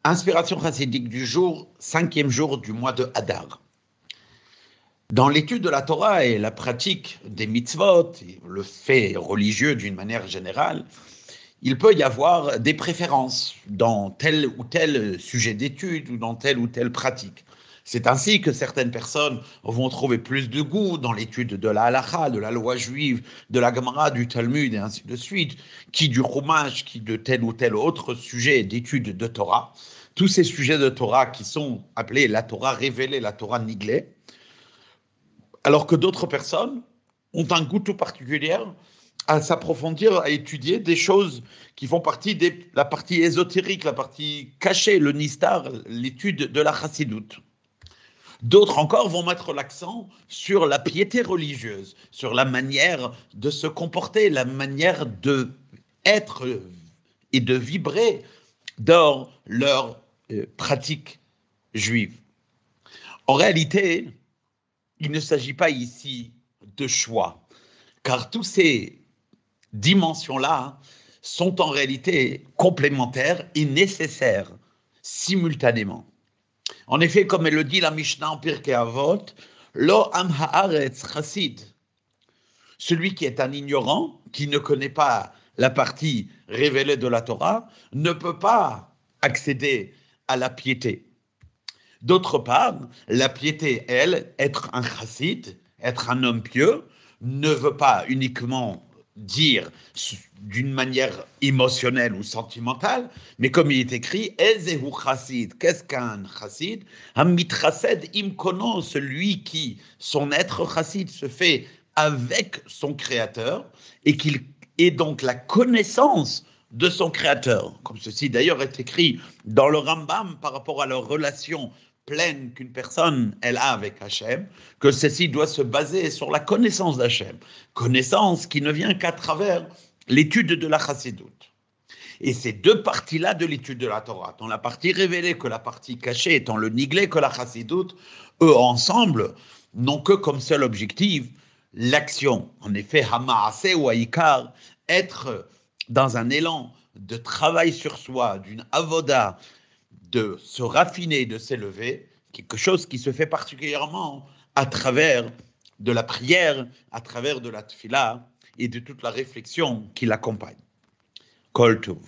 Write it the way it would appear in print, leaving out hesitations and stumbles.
Inspiration chassidique du jour, 5e jour du mois de Hadar. Dans l'étude de la Torah et la pratique des mitzvot, et le fait religieux d'une manière générale, il peut y avoir des préférences dans tel ou tel sujet d'étude ou dans telle ou telle pratique. C'est ainsi que certaines personnes vont trouver plus de goût dans l'étude de la halakha, de la loi juive, de la Gemara, du Talmud et ainsi de suite, qui du Chumash, qui de tel ou tel autre sujet d'étude de Torah. Tous ces sujets de Torah qui sont appelés la Torah révélée, la Torah niglée, alors que d'autres personnes ont un goût tout particulier à s'approfondir, à étudier des choses qui font partie de la partie ésotérique, la partie cachée, le nistar, l'étude de la chassidoute. D'autres encore vont mettre l'accent sur la piété religieuse, sur la manière de se comporter, la manière de être et de vibrer dans leur pratique juive. En réalité, il ne s'agit pas ici de choix, car toutes ces dimensions-là sont en réalité complémentaires et nécessaires simultanément. En effet, comme elle le dit la Mishnah en Pirkei Avot, Lo am haaretz chassid, celui qui est un ignorant, qui ne connaît pas la partie révélée de la Torah, ne peut pas accéder à la piété. D'autre part, la piété, elle, être un chassid, être un homme pieux, ne veut pas uniquement dire d'une manière émotionnelle ou sentimentale, mais comme il est écrit, Ezehu chassid, qu'est-ce qu'un chassid? Hamit chased imkono, celui qui, son être chassid se fait avec son créateur et qu'il ait donc la connaissance de son créateur. Comme ceci d'ailleurs est écrit dans le Rambam par rapport à leur relation pleine qu'une personne elle a avec Hachem, que ceci doit se baser sur la connaissance d'Hachem, connaissance qui ne vient qu'à travers l'étude de la chassidoute. Et ces deux parties-là de l'étude de la Torah, tant la partie révélée que la partie cachée, étant le niglé que la chassidoute, eux ensemble n'ont que comme seul objectif l'action. En effet, hamaase ou haïkar, être dans un élan de travail sur soi, d'une avoda, de se raffiner, de s'élever, quelque chose qui se fait particulièrement à travers de la prière, à travers de la tfila et de toute la réflexion qui l'accompagne. Kol Tov.